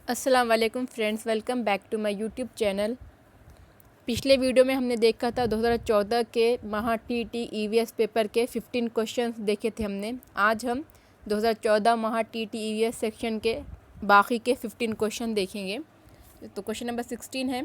अस्सलाम वालेकुम friends, welcome back to my YouTube channel. पिछले वीडियो में हमने देखा था 2014 के महा टीटी ईवीएस पेपर के 15 क्वेश्चंस देखे थे हमने। आज हम 2014 महा टीटी ईवीएस सेक्शन के बाकी के 15 क्वेश्चन देखेंगे। तो क्वेश्चन नंबर 16 है,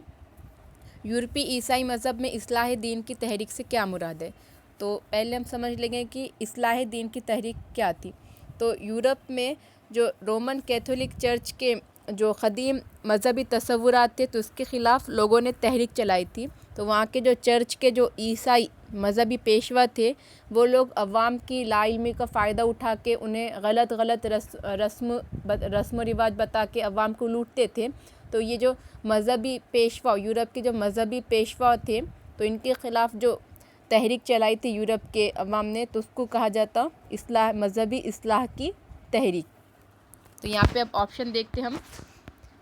यूरोपीय ईसाई मज़हब में इस्लाह दीन की तहरीक से क्या मुराद है। तो पहले हम समझ लेंगे कि इस्लाह दीन की तहरीक क्या थी। तो यूरोप में जो रोमन कैथोलिक चर्च के जो क़दीम मज़हबी तसव्वुरात थे, तो उसके ख़िलाफ़ लोगों ने तहरीक चलाई थी। तो वहाँ के जो चर्च के जो ईसाई मज़हबी पेशवा थे, वो लोग अवाम की लाइल्मी का फ़ायदा उठा के उन्हें गलत रस्म रिवाज बता के अवाम को लूटते थे। तो ये जो मज़हबी पेशवा, यूरोप के जो मज़हबी पेशवा थे, तो इनके ख़िलाफ़ जो तहरीक चलाई थी यूरोप के अवाम ने, तो उसको कहा जाता इस्लाह, मज़हबी इस्लाह की तहरीक। तो यहाँ पे अब ऑप्शन देखते हम,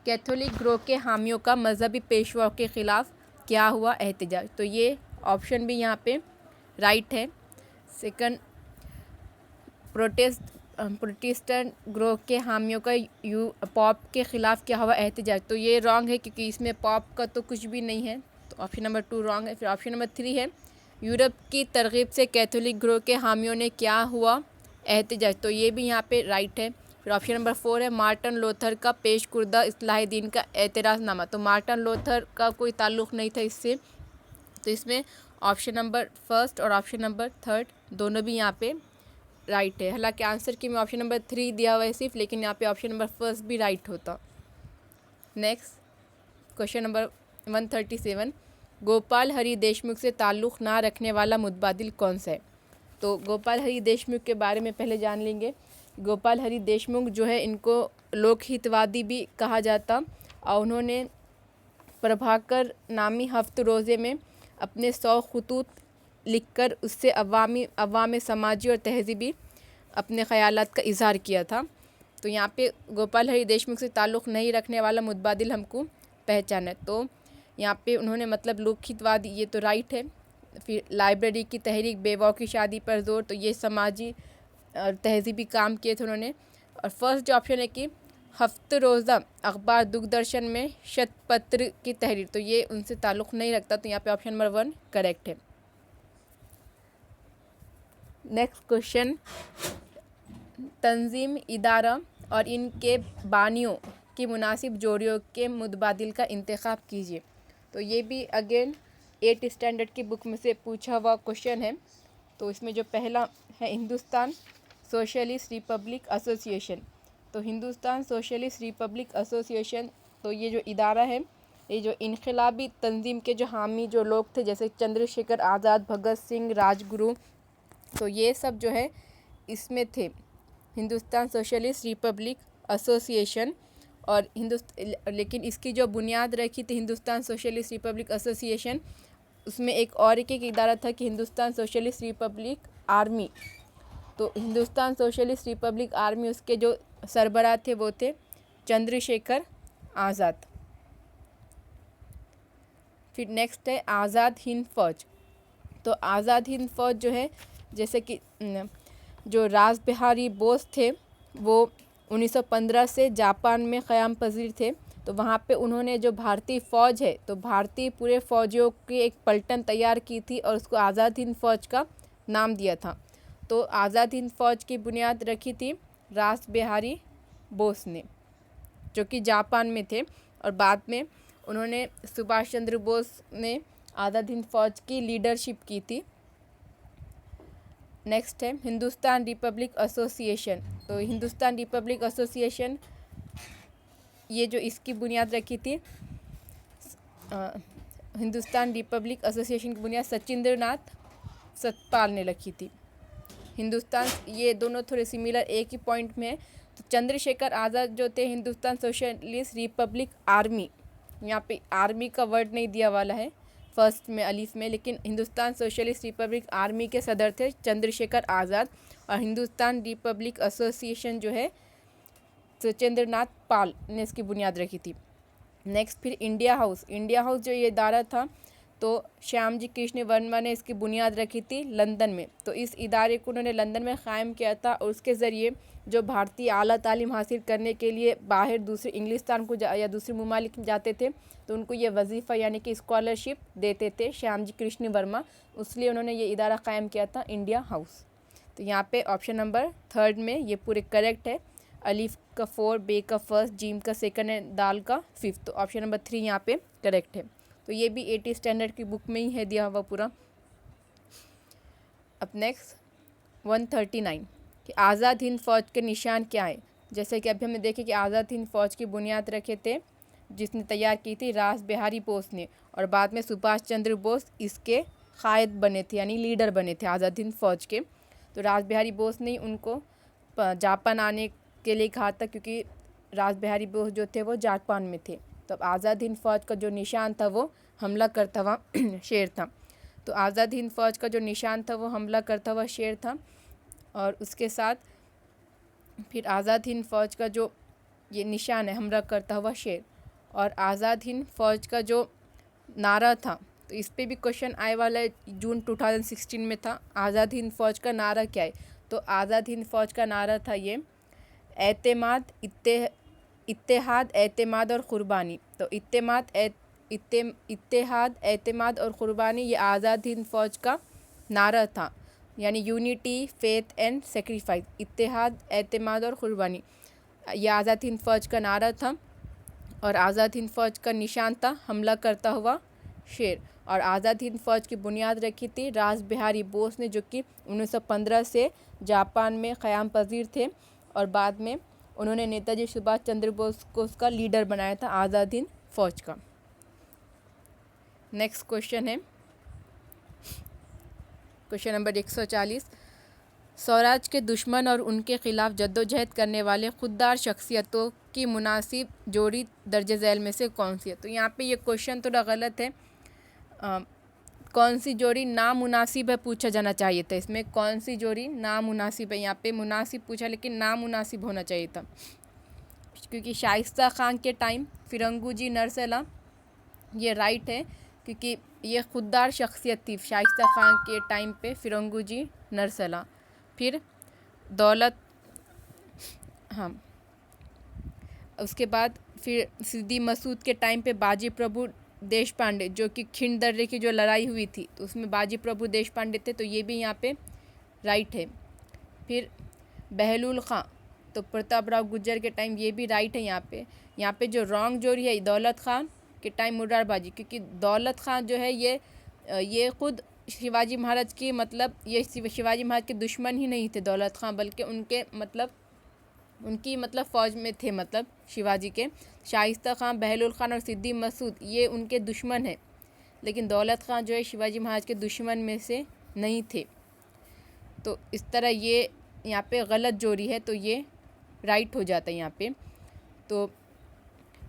कैथोलिक ग्रोह के हामियों का मज़हबी पेशवाओं के ख़िलाफ़ क्या हुआ एहतजाज। तो ये ऑप्शन भी यहाँ पे राइट है। सेकंड, प्रोटेस्टेंट ग्रोह के हामियों का पॉप के ख़िलाफ़ क्या हुआ एहतजाज। तो ये रॉन्ग है, क्योंकि इसमें पॉप का तो कुछ भी नहीं है। तो ऑप्शन नंबर 2 रॉन्ग है। फिर ऑप्शन नंबर 3 है, यूरोप की तरगीब से कैथोलिक ग्रोह के हामियों ने क्या हुआ एहतजाज। तो ये भी यहाँ पे राइट है। फिर ऑप्शन नंबर 4 है, मार्टिन लूथर का पेश कुर्दा इस्लाह दीन का एतराज़नामा। तो मार्टिन लूथर का कोई ताल्लुक़ नहीं था इससे। तो इसमें ऑप्शन नंबर फर्स्ट और ऑप्शन नंबर थर्ड दोनों भी यहाँ पे राइट है। हालांकि आंसर की में ऑप्शन नंबर 3 दिया हुआ है सिर्फ, लेकिन यहाँ पे ऑप्शन नंबर फर्स्ट भी राइट होता। Next question number 137, Gopal Hari Deshmukh से ताल्लुक़ ना रखने वाला मुतबादिल कौन सा है। तो गोपाल हरि देशमुख के बारे में पहले जान लेंगे। गोपाल हरि देशमुख जो है, इनको लोकहितवादी भी कहा जाता, और उन्होंने प्रभाकर नामी हफ्त रोज़े में अपने 100 खतूत लिखकर उससे अवाम समाजी और तहज़ीबी अपने ख़यालात का इज़हार किया था। तो यहाँ पे गोपाल हरि देशमुख से ताल्लुक़ नहीं रखने वाला मुतबादिल हमको पहचाना है। तो यहाँ पे उन्होंने मतलब लोकहितवादी, ये तो राइट है। फिर लाइब्रेरी की तहरीक, बेवाओं की शादी पर जोर, तो ये समाजी और तहज़ीबी काम किए थे उन्होंने। और फर्स्ट जो ऑप्शन है कि हफ्त रोज़ा अखबार दूरदर्शन में शतपत्र की तहरीर, तो ये उनसे ताल्लुक़ नहीं रखता। तो यहाँ पे ऑप्शन नंबर 1 करेक्ट है। नेक्स्ट क्वेश्चन, तंजीम, इदारा और इनके बानियों की मुनासिब जोड़ियों के मुतबादिल का इंतखाब कीजिए। तो ये भी अगेन 8th स्टैंडर्ड की बुक में से पूछा हुआ क्वेश्चन है। तो इसमें जो पहला है, हिंदुस्तान सोशलिस्ट रिपब्लिक एसोसिएशन। तो हिंदुस्तान सोशलिस्ट रिपब्लिक एसोसिएशन, तो ये जो इदारा है, ये जो इनकलाबी तंजीम के जो हामी जो लोग थे, जैसे चंद्रशेखर आज़ाद, भगत सिंह, राजगुरु, तो ये सब जो है इसमें थे, हिंदुस्तान सोशलिस्ट रिपब्लिक एसोसिएशन। और लेकिन इसकी जो बुनियाद रखी थी हिंदुस्तान सोशलिस्ट रिपब्लिक एसोसिएशन, उसमें एक इदारा था कि हिंदुस्तान सोशलिस्ट रिपब्लिक आर्मी। तो हिंदुस्तान सोशलिस्ट रिपब्लिक आर्मी, उसके जो सरबराह थे वो थे चंद्रशेखर आज़ाद। फिर नेक्स्ट है आज़ाद हिंद फ़ौज। तो आज़ाद हिंद फ़ौज जो है, जैसे कि जो रास बिहारी बोस थे, वो 1915 से जापान में क़याम पजीर थे। तो वहाँ पे उन्होंने जो भारतीय फ़ौज है, तो भारतीय पूरे फ़ौजियों की एक पलटन तैयार की थी और उसको आज़ाद हिंद फ़ौज का नाम दिया था। तो आज़ाद हिंद फ़ौज की बुनियाद रखी थी रास बिहारी बोस ने, जो कि जापान में थे। और बाद में उन्होंने सुभाष चंद्र बोस ने आज़ाद हिंद फ़ौज की लीडरशिप की थी। नेक्स्ट है हिंदुस्तान रिपब्लिक एसोसिएशन। तो हिंदुस्तान रिपब्लिक एसोसिएशन, ये जो इसकी बुनियाद रखी थी, हिंदुस्तान रिपब्लिक एसोसिएशन की बुनियाद सचिंद्र नाथ सतपाल ने रखी थी। हिंदुस्तान, ये दोनों थोड़े सिमिलर एक ही पॉइंट में है। तो चंद्रशेखर आज़ाद जो थे, हिंदुस्तान सोशलिस्ट रिपब्लिक आर्मी, यहाँ पे आर्मी का वर्ड नहीं दिया वाला है फर्स्ट में अलीफ में, लेकिन हिंदुस्तान सोशलिस्ट रिपब्लिक आर्मी के सदर थे चंद्रशेखर आज़ाद। और हिंदुस्तान रिपब्लिक एसोसिएशन जो है, सचिंद्र नाथ पाल ने इसकी बुनियाद रखी थी। नेक्स्ट फिर इंडिया हाउस। इंडिया हाउस जो ये इदारा था, तो श्यामजी कृष्ण वर्मा ने इसकी बुनियाद रखी थी लंदन में। तो इस इदारे को उन्होंने लंदन में क़ायम किया था और उसके ज़रिए जो भारतीय आला तालीम हासिल करने के लिए बाहर दूसरे इंग्लिस्तान को या दूसरे ममालिक में जाते थे तो उनको ये वजीफ़ा यानी कि स्कॉलरशिप देते थे श्यामजी कृष्ण वर्मा, इसलिए उन्होंने ये इदारा कायम किया था इंडिया हाउस। तो यहाँ पे ऑप्शन नंबर 3 में ये पूरे करेक्ट है। अलीफ का 4, बे का 1, जीम का 2 है, दाल का 5। तो ऑप्शन नंबर 3 यहाँ पे करेक्ट है। तो ये भी 8th स्टैंडर्ड की बुक में ही है दिया हुआ पूरा। अब नेक्स्ट 139 कि आज़ाद हिंद फ़ौज के निशान क्या है। जैसे कि अभी हमने देखे कि आज़ाद हिंद फ़ौज की बुनियाद रखे थे जिसने तैयार की थी रास बिहारी बोस ने, और बाद में सुभाष चंद्र बोस इसके कायद बने थे यानी लीडर बने थे आज़ाद हिंद फ़ौज के। तो रास बिहारी बोस ने उनको जापान आने के लिए कहा था क्योंकि रास बिहारी बोस जो थे वो जापान में थे। तो अब आज़ाद हिंद फ़ौज का जो निशान था वो हमला करता हुआ शेर था। तो आज़ाद हिंद फ़ौज का जो निशान था वो हमला करता हुआ शेर था। और उसके साथ फिर आज़ाद हिंद फ़ौज का जो ये निशान है हमला करता हुआ शेर, और आज़ाद हिंद फ़ौज का जो नारा था तो इस पे भी क्वेश्चन आए वाला है, जून 2016 में था। आज़ाद हिंद फ़ौज का नारा क्या है? तो आज़ाद हिंद फ़ौज का नारा था ये एतेमाद इत्तेहाद एतेमाद और क़ुरबानी। तो इत्तेहाद एतेमाद और क़ुरबानी ये आज़ाद हिंद फ़ौज का नारा था, यानी यूनिटी फेथ एंड सेक्रीफाइस। इत्तेहाद एतेमाद और क़ुरबानी ये आज़ाद हिंद फ़ौज का नारा था, और आज़ाद हिंद फ़ौज का निशान था हमला करता हुआ शेर। और आज़ाद हिंद फ़ौज की बुनियाद रखी थी रास बिहारी बोस ने, जो कि 1915 से जापान में क़याम पज़ीर थे, और बाद में उन्होंने नेताजी सुभाष चंद्र बोस को उसका लीडर बनाया था आज़ाद हिंद फ़ौज का। नेक्स्ट क्वेश्चन है क्वेश्चन नंबर 140 स्वराज के दुश्मन और उनके ख़िलाफ़ जद्दोजहद करने वाले खुददार शख्सियतों की मुनासिब जोड़ी दर्ज झैल में से कौन सी है। तो यहाँ पे ये क्वेश्चन थोड़ा गलत है। कौन सी जोड़ी नामुनासिब है पूछा जाना चाहिए था। इसमें कौन सी जोड़ी नामुनासिब है, यहाँ पे मुनासिब पूछा लेकिन नामुनासिब होना चाहिए था, क्योंकि शाइस्ता खान के टाइम फिरंगूजी नरसला ये राइट है, क्योंकि ये खुददार शख्सियत थी शाइस्ता खान के टाइम पे फिरंगूजी नरसला। फिर दौलत, हाँ, उसके बाद फिर सिद्दी मसूद के टाइम पे बाजी प्रभु देश पांडे, जो कि खिंड दर्रे की जो लड़ाई हुई थी तो उसमें बाजी प्रभु देश पांडे थे, तो ये भी यहाँ पे राइट है। फिर बहलूल ख़ां, तो प्रताप राव गुर्जर के टाइम, ये भी राइट है। यहाँ पे जो रॉन्ग जोड़ी है दौलत खान के टाइम मुरारबाजी, क्योंकि दौलत खान जो है ये खुद शिवाजी महाराज की मतलब ये शिवाजी महाराज के दुश्मन ही नहीं थे दौलत खान, बल्कि उनकी फ़ौज में थे, मतलब शिवाजी के। शाइस्ता खान, बहलूल खान और सिद्दी मसूद ये उनके दुश्मन हैं, लेकिन दौलत खान जो है शिवाजी महाराज के दुश्मन में से नहीं थे। तो इस तरह ये यहाँ पे गलत जोड़ी है, तो ये राइट हो जाता है यहाँ पे। तो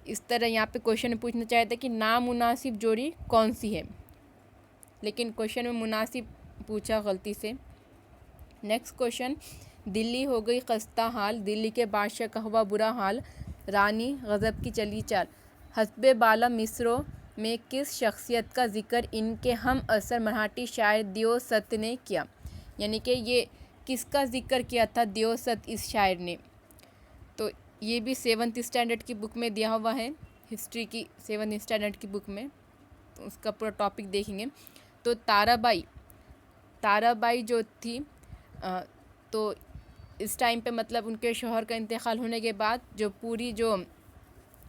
इस तरह यहाँ पे क्वेश्चन में पूछना चाहता है कि नामुनासिब जोड़ी कौन सी है, लेकिन क्वेश्चन में मुनासिब पूछा गलती से। नेक्स्ट क्वेश्चन, दिल्ली हो गई खस्ता हाल, दिल्ली के बादशाह का हुआ बुरा हाल, रानी गज़ब की चली चाल। हस्बे बाला मिसरों में किस शख्सियत का ज़िक्र इनके हम असर मराठी शायर दियोसत ने किया, यानी कि ये किसका ज़िक्र किया था दियोसत इस शायर ने। तो ये भी 7th स्टैंडर्ड की बुक में दिया हुआ है, हिस्ट्री की 7th स्टैंडर्ड की बुक में, तो उसका पूरा टॉपिक देखेंगे। तो ताराबाई जो थी तो इस टाइम पे मतलब उनके शौहर का इंतकाल होने के बाद जो पूरी जो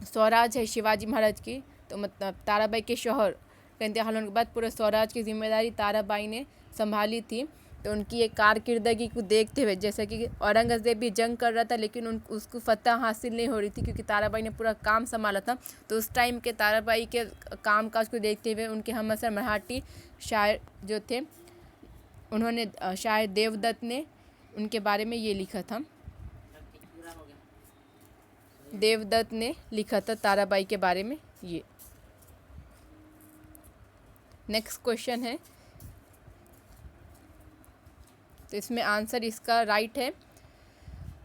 स्वराज है शिवाजी महाराज की, तो मतलब ताराबाई के शौहर का इंतकाल होने के बाद पूरे स्वराज की जिम्मेदारी ताराबाई ने संभाली थी। तो उनकी एक कारकिर्दगी को देखते हुए, जैसे कि औरंगज़ेब भी जंग कर रहा था लेकिन उसको फतह हासिल नहीं हो रही थी क्योंकि ताराबाई ने पूरा काम संभाला था, तो उस टाइम के ताराबाई के काम काज को देखते हुए उनके हमअसर मराठी शायर जो थे उन्होंने शायर देवदत्त ने उनके बारे में ये लिखा था, देवदत्त ने लिखा था ताराबाई के बारे में ये। नेक्स्ट क्वेश्चन है, तो इसमें आंसर इसका राइट है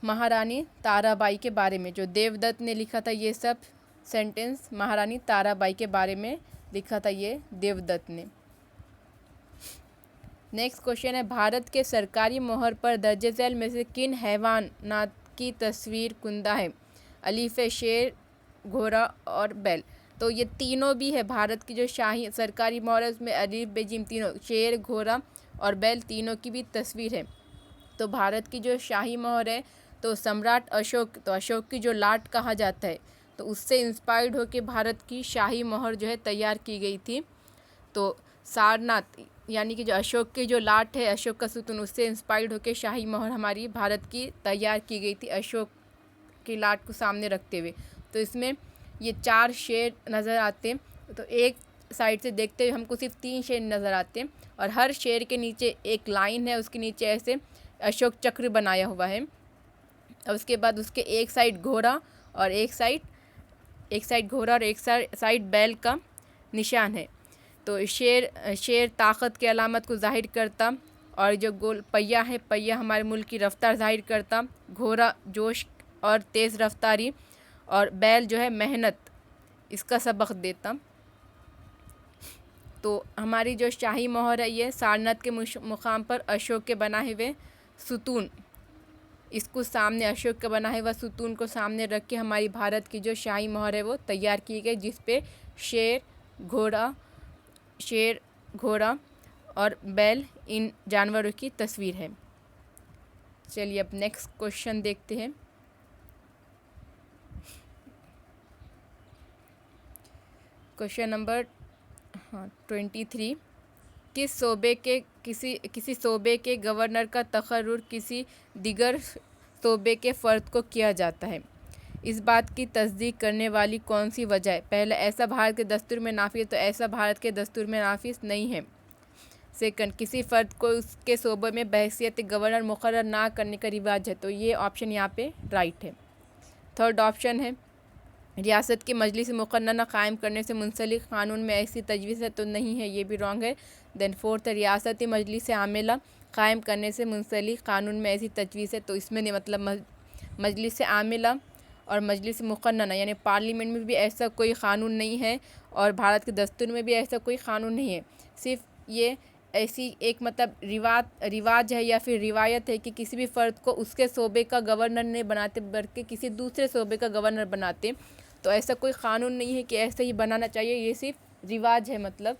महारानी ताराबाई के बारे में, जो देवदत्त ने लिखा था ये सब सेंटेंस महारानी ताराबाई के बारे में लिखा था ये देवदत्त ने। नेक्स्ट क्वेश्चन है, भारत के सरकारी मोहर पर दर्ज झैल में से किन हैवानात की तस्वीर कुंदा है? अलीफ है शेर, घोड़ा और बैल। तो ये तीनों भी है भारत की जो शाही सरकारी मोहर है, उसमें अलीफ बेजिम तीनों शेर, घोड़ा और बैल तीनों की भी तस्वीर है। तो भारत की जो शाही मोहर है तो सम्राट अशोक, तो अशोक की जो लाट कहा जाता है तो उससे इंस्पायर्ड होकर भारत की शाही मोहर जो है तैयार की गई थी। तो सारनाथ यानी कि जो अशोक की जो लाट है, अशोक का सुतून, उससे इंस्पायर्ड होकर शाही मोहर हमारी भारत की तैयार की गई थी अशोक की लाट को सामने रखते हुए। तो इसमें ये 4 शेर नज़र आते हैं। तो एक साइड से देखते हुए हमको सिर्फ 3 शेर नज़र आते हैं और हर शेर के नीचे एक लाइन है, उसके नीचे ऐसे अशोक चक्र बनाया हुआ है। और उसके बाद उसके एक साइड घोड़ा और एक साइड घोड़ा और एक साइड बैल का निशान है। तो शेर ताकत की अलामत को ज़ाहिर करता और जो गोल पहिया है, पहिया हमारे मुल्क की रफ्तार ज़ाहिर करता, घोड़ा जोश और तेज़ रफ्तारी और बैल जो है मेहनत, इसका सबक देता। तो हमारी जो शाही मोहर है ये सारनाथ के मुकाम पर अशोक के बनाए हुए सुतून, इसको सामने अशोक का बना हुआ सुतून को सामने रख के हमारी भारत की जो शाही मोहर है वो तैयार की गई, जिस पे शेर, घोड़ा और बैल इन जानवरों की तस्वीर है। चलिए अब नेक्स्ट क्वेश्चन देखते हैं। क्वेश्चन नंबर 23, किसी सूबे के गवर्नर का तकर्रुर किसी दिगर सूबे के फ़र्द को किया जाता है? इस बात की तस्दीक करने वाली कौन सी वजह है? पहला, ऐसा भारत के दस्तूर में नाफिज, तो ऐसा भारत के दस्तूर में नाफिज नहीं है। सेकंड, किसी फ़र्द को उसके सूबे में बहैसियत गवर्नर मुकर्रर ना करने का रिवाज है, तो ये ऑप्शन यहाँ पे राइट है। थर्ड ऑप्शन है, रियासत की मजलिस मुक़न्नना कायम करने से मुंसलिक क़ानून में ऐसी तजवीज़ है, तो नहीं है, ये भी रॉन्ग है। देन फोर्थ है, रियासती मजलिस आमिला कायम करने से मुंसलिक क़ानून में ऐसी तजवीज़ है, तो इसमें नहीं, मतलब मजलिस आमिला और मजलिस मुक़न्नना यानी पार्लियामेंट में भी ऐसा कोई क़ानून नहीं है और भारत के दस्तूर में भी ऐसा कोई क़ानून नहीं है। सिर्फ ये ऐसी एक मतलब रिवाज है या फिर रिवायत है कि किसी भी फ़र्द को उसके सूबे का गवर्नर नहीं बनाते बल्कि किसी दूसरे सूबे का गवर्नर बनाते। तो ऐसा कोई क़ानून नहीं है कि ऐसे ही बनाना चाहिए, ये सिर्फ रिवाज है मतलब।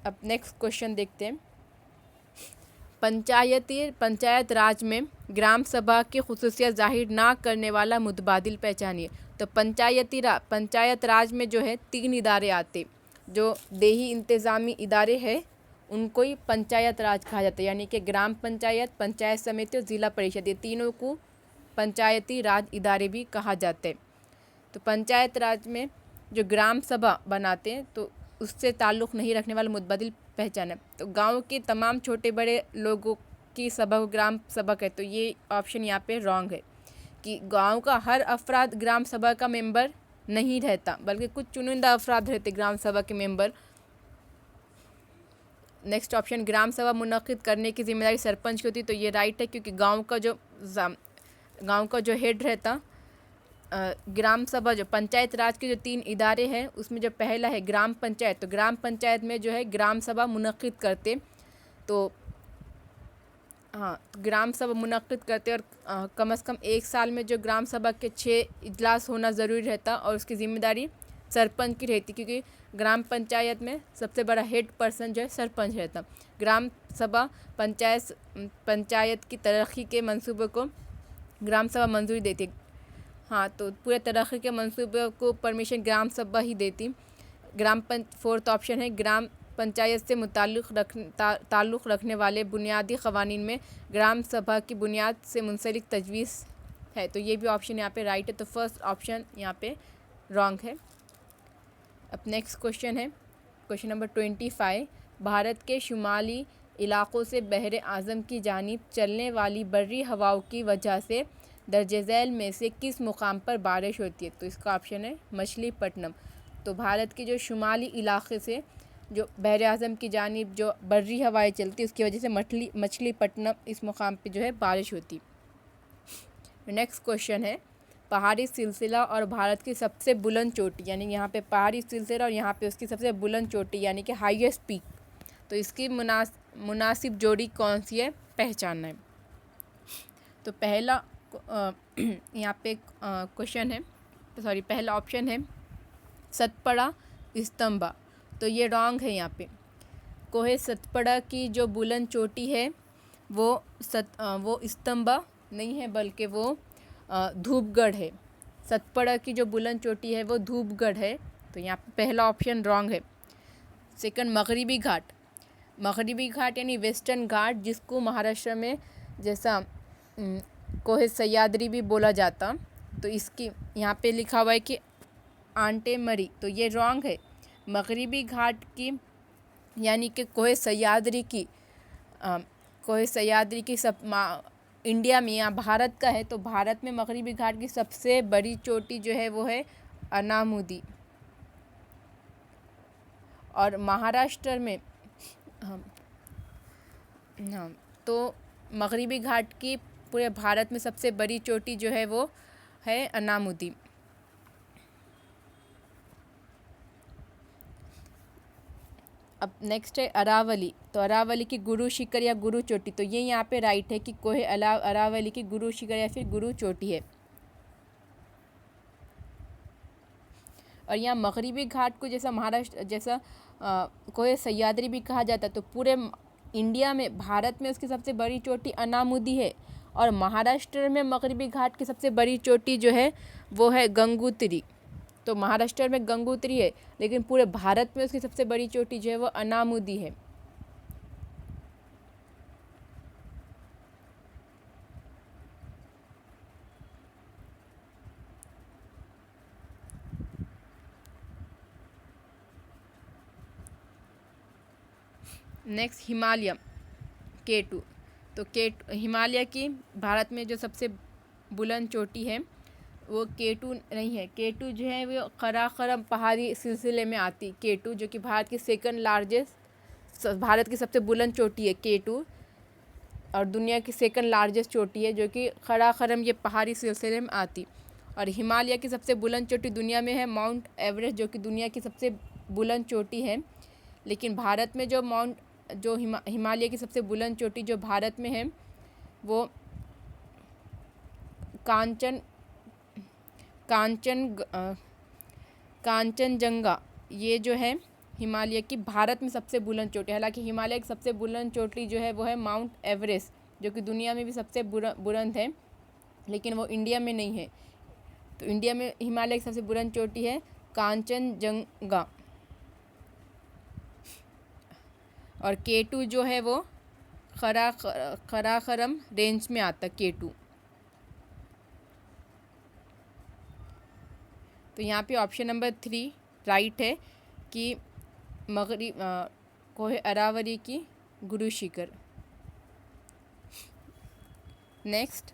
अब नेक्स्ट क्वेश्चन देखते हैं। पंचायत राज में ग्राम सभा की खुसूसियत ज़ाहिर ना करने वाला मुतबादिल पहचानिए। तो पंचायत राज में जो है 3 इदारे आते, जो देही इंतज़ामी इदारे हैं उनको ही पंचायत राज कहा जाता है, यानी कि ग्राम पंचायत, पंचायत समिति और ज़िला परिषद, ये तीनों को पंचायती राज इदारे भी कहा जाता है। तो पंचायत राज में जो ग्राम सभा बनाते हैं तो उससे ताल्लुक़ नहीं रखने वाला मुतबादिल पहचान है। तो गांव के तमाम छोटे बड़े लोगों की सभा को ग्राम सभा कहते, तो ये ऑप्शन यहाँ पे रॉन्ग है कि गांव का हर अफराद ग्राम सभा का मेंबर नहीं रहता, बल्कि कुछ चुनिंदा अफराद रहते ग्राम सभा के मेंबर। नेक्स्ट ऑप्शन, ग्राम सभा मुनक़िद करने की जिम्मेदारी सरपंच की होती, तो ये राइट है क्योंकि गाँव का जो हेड रहता ग्राम सभा, जो पंचायत राज के जो 3 इदारे हैं उसमें जो पहला है ग्राम पंचायत, तो ग्राम पंचायत में जो है ग्राम सभा मुनक़िद करते, तो हाँ ग्राम सभा मुनक़िद करते और कम से कम 1 साल में जो ग्राम सभा के 6 इजलास होना ज़रूरी रहता और उसकी ज़िम्मेदारी सरपंच की रहती, क्योंकि ग्राम पंचायत में सबसे बड़ा हेड पर्सन जो है सरपंच रहता। ग्राम सभा पंचायत की तरक्की के मंसूबे को ग्राम सभा मंजूरी देती, हाँ तो पूरे तरक्की के मंसूबे को परमिशन ग्राम सभा ही देती। फोर्थ ऑप्शन है, ग्राम पंचायत से ताल्लुक़ रखने वाले बुनियादी क़वानीन में ग्राम सभा की बुनियाद से मुंसलिक तजवीज़ है, तो ये भी ऑप्शन यहाँ पे राइट है। तो फर्स्ट ऑप्शन यहाँ पे रॉन्ग है। अब नेक्स्ट क्वेश्चन है क्वेश्चन नंबर 25, भारत के शुमाली इलाक़ों से बहर आज़म की जानिब चलने वाली बर्री हवाओं की वजह से दर्जे झैल में से किस मुकाम पर बारिश होती है? तो इसका ऑप्शन है मछलीपट्टनम। तो भारत के जो शुमाली इलाक़े से जो बहर आज़म की जानिब जो बर्री हवाएं चलती उसकी वजह से मछलीपट्टनम इस मुकाम पे जो है बारिश होती। नेक्स्ट क्वेश्चन है, पहाड़ी सिलसिला और भारत की सबसे बुलंद चोटी, यानी यहाँ पे पहाड़ी सिलसिला और यहाँ पे उसकी सबसे बुलंद चोटी यानी कि हाईएस्ट पीक, तो इसकी मुनासिब जोड़ी कौन सी है, पहचानना है। तो पहला यहाँ पे क्वेश्चन है, सॉरी पहला ऑप्शन है सतपड़ा स्तंभा, तो ये रॉन्ग है। यहाँ पे कोहे सतपड़ा की जो बुलंद चोटी है वो स्तंभा नहीं है, बल्कि वो धूपगढ़ है। सतपड़ा की जो बुलंद चोटी है वो धूपगढ़ है, तो यहाँ पे पहला ऑप्शन रॉन्ग है। सेकंड, मगरिबी घाट। मगरिबी घाट यानी वेस्टर्न घाट, जिसको महाराष्ट्र में जैसा कोहे सह्याद्री भी बोला जाता, तो इसकी यहाँ पे लिखा हुआ है कि आंटे मरी, तो ये रॉन्ग है। मगरिबी घाट की यानी कि कोहे सह्याद्री की इंडिया में या भारत का है, तो भारत में मगरिबी घाट की सबसे बड़ी चोटी जो है वो है अनामुदी। और महाराष्ट्र में तो मगरिबी घाट की पूरे भारत में सबसे बड़ी चोटी जो है वो है अनामुदी। अब नेक्स्ट है अरावली, तो अरावली की गुरु शिखर या गुरु चोटी, तो ये यहाँ पे राइट है कि कोहे अरावली की गुरु शिखर या फिर गुरु चोटी है। और यहाँ मगरिबी घाट को जैसा महाराष्ट्र जैसा कोहे सह्याद्री भी कहा जाता है, तो पूरे इंडिया में भारत में उसकी सबसे बड़ी चोटी अनामुदी है। और महाराष्ट्र में मगरिबी घाट की सबसे बड़ी चोटी जो है वो है गंगोत्री, तो महाराष्ट्र में गंगोत्री है, लेकिन पूरे भारत में उसकी सबसे बड़ी चोटी जो है वो अनामुदी है। नेक्स्ट हिमालय K2, तो हिमालय की भारत में जो सबसे बुलंद चोटी है वो K2 नहीं है। K2 जो है वो काराकोरम पहाड़ी सिलसिले में आती। K2 जो कि भारत की सेकंड लार्जेस्ट, भारत की सबसे बुलंद चोटी है K2, और दुनिया की सेकंड लार्जेस्ट चोटी है जो कि काराकोरम ये पहाड़ी सिलसिले में आती। और हिमालय की सबसे बुलंद चोटी दुनिया में है माउंट एवरेस्ट, जो कि दुनिया की सबसे बुलंद चोटी है। लेकिन भारत में जो हिमालय की सबसे बुलंद चोटी जो भारत में है वो कांचनजंगा, ये जो है हिमालय की भारत में सबसे बुलंद चोटी। हालांकि हिमालय की सबसे बुलंद चोटी जो है वो है माउंट एवरेस्ट, जो कि दुनिया में भी सबसे बुलंद है, लेकिन वो इंडिया में नहीं है। तो इंडिया में हिमालय की सबसे बुलंद चोटी है कांचनजंगा। और K2 जो है वो काराकोरम रेंज में आता K2। तो यहाँ पे ऑप्शन नंबर 3 राइट है कि कोहे अरावली की गुरु शिखर। नेक्स्ट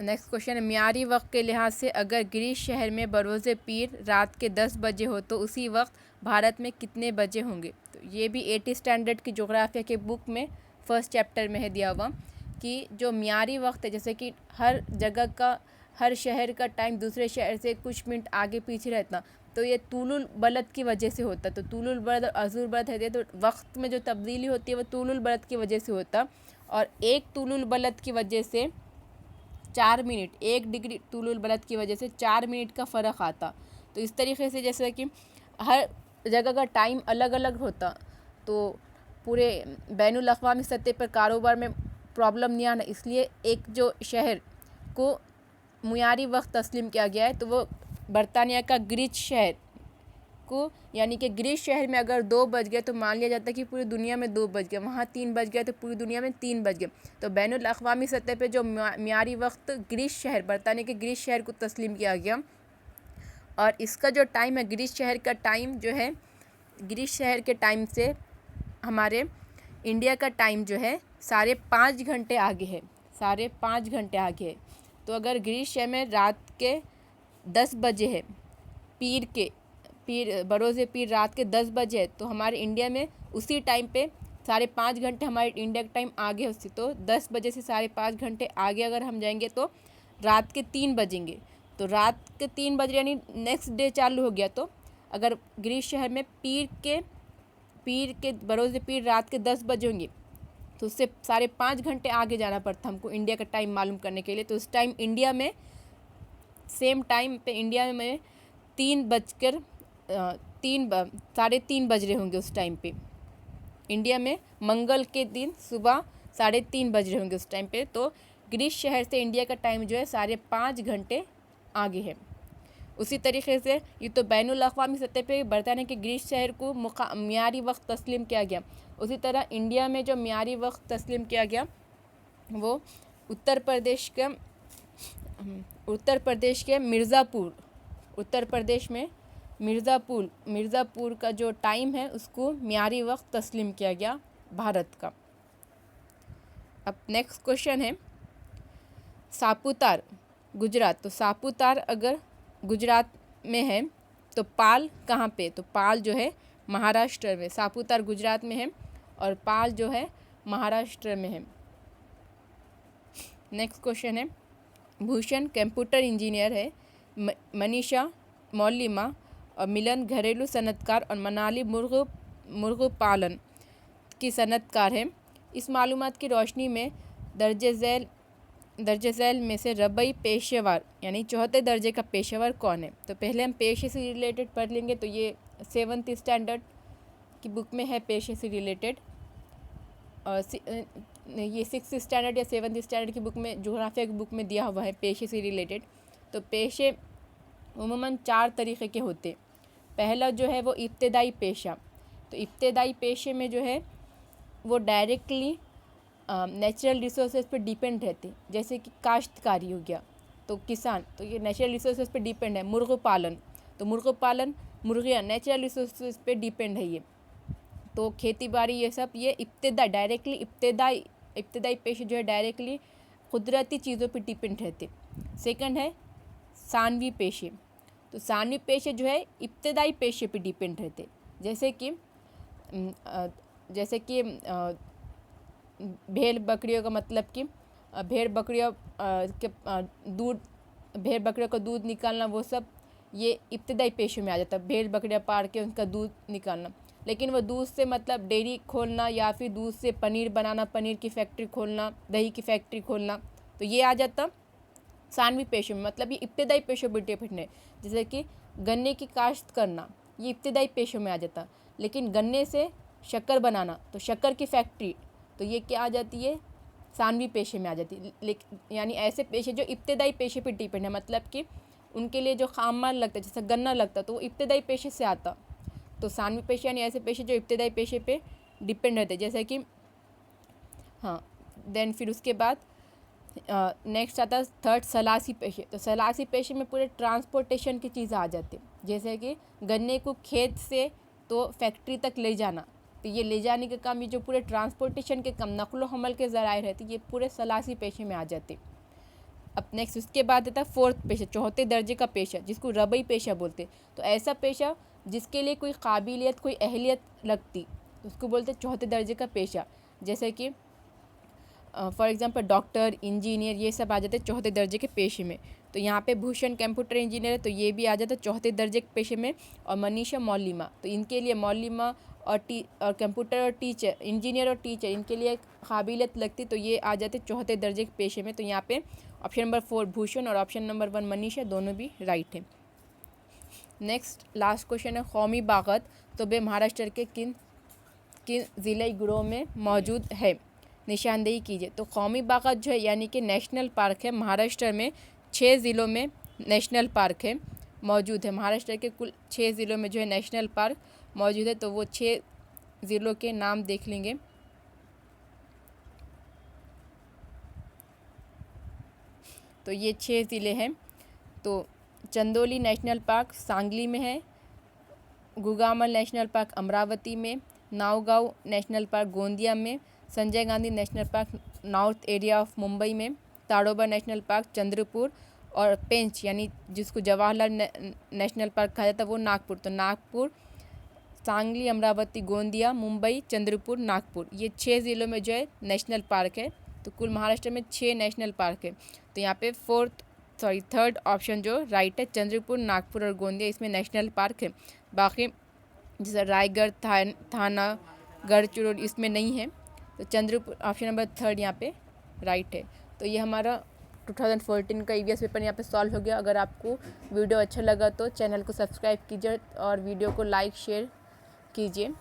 क्वेश्चन है, म्यारी वक्त के लिहाज से अगर ग्रीस शहर में बरोज़े पीर रात के 10 बजे हो तो उसी वक्त भारत में कितने बजे होंगे। तो ये भी 8th स्टैंडर्ड की ज्योग्राफिया के बुक में फर्स्ट चैप्टर में है दिया हुआ कि जो म्यारी वक्त है, जैसे कि हर जगह का हर शहर का टाइम दूसरे शहर से कुछ मिनट आगे पीछे रहता, तो ये तूलुल बलद की वजह से होता। तो तूलुल बलद और अज़ूर बलद है, तो वक्त में जो तब्दीली होती है वो तूलुल बलद की वजह से होता। और एक तूलुल बलद की वजह से 4 मिनट, 1 डिग्री तूलुल बलद की वजह से 4 मिनट का फ़र्क आता। तो इस तरीके से जैसे कि हर जगह का टाइम अलग अलग होता, तो पूरे बैनुल अक़वामी सतह पर कारोबार में प्रॉब्लम नहीं आना, इसलिए एक जो शहर को मुयारी वक्त तस्लीम किया गया है, तो वो बरतानिया का ग्रीस शहर को, यानी कि ग्रीस शहर में अगर 2 बज गए तो मान लिया जाता है कि पूरी दुनिया में 2 बज गए, वहाँ 3 बज गए तो पूरी दुनिया में 3 बज गए। तो बैनुल अक़वामी सतह पे जो म्यारी वक्त ग्रीस शहर, बरतानिया के ग्रीस शहर को तस्लीम किया गया। और इसका जो टाइम है, ग्रीस शहर का टाइम जो है, ग्रीस शहर के टाइम से हमारे इंडिया का टाइम जो है 5.5 घंटे आगे है, 5.5 घंटे आगे है। तो अगर ग्रीस शहर में रात के 10 बजे है, बरोज़े पीर रात के 10 बजे है, तो हमारे इंडिया में उसी टाइम पे 5.5 घंटे हमारे इंडिया का टाइम आगे होती। तो 10 बजे से 5.5 घंटे आगे अगर हम जाएंगे तो रात के 3 बजेंगे। तो रात के 3 बजे यानी नेक्स्ट डे चालू हो गया। तो अगर ग्रीस शहर में पीर के बरोज़े पीर रात के 10 बजे होंगे, तो उससे 5.5 घंटे आगे जाना पड़ता हमको इंडिया का टाइम मालूम करने के लिए। तो उस टाइम इंडिया में सेम टाइम पे इंडिया में 3:3 बज रहे होंगे उस टाइम पे। इंडिया में मंगल के दिन सुबह 3:30 बज रहे होंगे उस टाइम पे। तो ग्रीस शहर से इंडिया का टाइम जो है 5.5 घंटे आगे है। उसी तरीके से ये तो बैनुल अक़वामी सतह पे बरतानिया के ग्रीस शहर को मियारी वक्त तस्लीम किया गया। उसी तरह इंडिया में जो मियारी वक्त तस्लीम किया गया वो उत्तर प्रदेश के मिर्ज़ापुर, उत्तर प्रदेश में मिर्ज़ापुर का जो टाइम है उसको मियारी वक्त तस्लीम किया गया भारत का। अब नेक्स्ट क्वेश्चन है सापुतार गुजरात। तो सापुतार अगर गुजरात में है तो पाल कहाँ पे? तो पाल जो है महाराष्ट्र में। सापुतार गुजरात में है और पाल जो है महाराष्ट्र में है। नेक्स्ट क्वेश्चन है भूषण कंप्यूटर इंजीनियर है, मनीषा मौलिमा और मिलन घरेलू सनतकार और मनाली मुर्ग पालन की सनतकार है। इस मालूमात की रोशनी में दर्जे झैल में से रबई पेशेवर यानी चौथे दर्जे का पेशेवर कौन है? तो पहले हम पेशे से रिलेटेड पढ़ लेंगे। तो ये 7th स्टैंडर्ड की बुक में है पेशे से रिलेटेड, और ये 6th स्टैंडर्ड या 7th स्टैंडर्ड की बुक में, जोग्राफिया की बुक में दिया हुआ है पेशे से रिलेटेड। तो पेशे उमूमन 4 तरीक़े के होते। पहला जो है वो इब्तदाई पेशा। तो इब्तदाई पेशे में जो है वो डायरेक्टली नेचुरल रिसोर्सेज पर डिपेंड रहते, जैसे कि काश्तकारी हो गया तो किसान, तो ये नेचुरल रिसोर्सेज पे डिपेंड है। मुर्ग पालन, तो मुर्ग पालन मुर्गियाँ नेचुरल रिसोर्सेज पे डिपेंड है ये। तो खेती बाड़ी ये सब ये इब्तदाई पेशे जो है डायरेक्टली कुदरती चीज़ों पे डिपेंड रहते। सेकंड है सानवी पेशे। तो सानवी पेशे जो है इब्तदाई पेशे पे डिपेंड रहते, जैसे कि भेड़ बकरियों का मतलब कि भेड़ बकरियों का दूध निकालना, वो सब ये इब्तदाई पेशे में आ जाता है। भेड़ बकरियाँ पाल के उनका दूध निकालना, लेकिन वो दूध से मतलब डेयरी खोलना या फिर दूध से पनीर बनाना, पनीर की फैक्ट्री खोलना, दही की फैक्ट्री खोलना, तो ये आ जाता सानवी पेशे में। मतलब ये इब्तदाई पेशों पर डिपेंड है। जैसे कि गन्ने की काश्त करना, ये इब्तदाई पेशों में आ जाता। लेकिन गन्ने से शक्कर बनाना, तो शक्कर की फैक्ट्री, तो ये क्या आ जाती है? सानवी पेशे में आ जाती है। लेकिन यानी ऐसे पेशे जो इब्तदाई पेशे पे डिपेंड है, मतलब कि उनके लिए जो खाम माल लगता है जैसे गन्ना लगता, तो वो इब्तदाई पेशे से आता। तो सानवी पेशे यानी ऐसे पेशे जो इब्तदाई पेशे पे डिपेंड रहते, जैसे कि हाँ। देन फिर उसके बाद नेक्स्ट आता है थर्ड सलासी पेशे। तो सलासी पेशे में पूरे ट्रांसपोर्टेशन की चीज़ें आ जाती, जैसे कि गन्ने को खेत से तो फैक्ट्री तक ले जाना, तो ये ले जाने का काम, ये जो पूरे ट्रांसपोर्टेशन के काम, नकलो हमल के ज़राए रहते, ये पूरे सलासी पेशे में आ जाते। अब नेक्स्ट उसके बाद आता है फोर्थ पेशा, चौथे दर्जे का पेशा, जिसको रबई पेशा बोलते। तो ऐसा पेशा जिसके लिए कोई काबिलियत, कोई अहलियत लगती, तो उसको बोलते चौथे दर्जे का पेशा। जैसे कि फॉर एग्जांपल डॉक्टर, इंजीनियर, ये सब आ जाते हैं चौथे दर्जे के पेशे में। तो यहाँ पे भूषण कंप्यूटर इंजीनियर है, तो ये भी आ जाता है चौथे दर्जे के पेशे में। और मनीषा मौलिमा, तो इनके लिए मौलिमा और कंप्यूटर और टीचर, इंजीनियर और टीचर, इनके लिए काबिलियत लगती, तो ये आ जाते चौथे दर्जे के पेशे में। तो यहाँ पे ऑप्शन नंबर 4 भूषण और ऑप्शन नंबर 1 मनीषा, दोनों भी राइट है। नेक्स्ट लास्ट क्वेश्चन है कौमी बागत तो बे महाराष्ट्र के किन ज़िले गिरोह में मौजूद है? निशानदेही कीजिए। तो कौमी बागत जो है यानी कि नेशनल पार्क है, महाराष्ट्र में 6 ज़िलों में नेशनल पार्क है मौजूद है। महाराष्ट्र के कुल 6 ज़िलों में जो है नेशनल पार्क मौजूद है। तो वो 6 ज़िलों के नाम देख लेंगे। तो ये 6 ज़िले हैं। तो चंदौली नेशनल पार्क सांगली में है, गुगामल नेशनल पार्क अमरावती में, नावगांव नेशनल पार्क गोंदिया में, Sanjay Gandhi national park north area of Mumbai में, ताड़ोबा नेशनल पार्क चंद्रपुर, और पेंच यानी जिसको जवाहरलाल नेशनल पार्क कहा जाता है वो नागपुर। तो नागपुर, सांगली, अमरावती, गोंदिया, मुंबई, चंद्रपुर, नागपुर, ये 6 ज़िलों में जो है नेशनल पार्क है। तो कुल महाराष्ट्र में 6 नेशनल पार्क है। तो यहाँ पे थर्ड ऑप्शन जो राइट है, चंद्रपुर, नागपुर और गोंदिया, इसमें नेशनल पार्क है। बाकी जैसे रायगढ़, थाना, गढ़चिरौली इसमें नहीं है। तो चंद्रपुर ऑप्शन नंबर 3 यहाँ पे राइट है। तो ये हमारा 2014 का ईवीएस पेपर यहाँ पे सॉल्व हो गया। अगर आपको वीडियो अच्छा लगा तो चैनल को सब्सक्राइब कीजिए और वीडियो को लाइक शेयर कीजिए।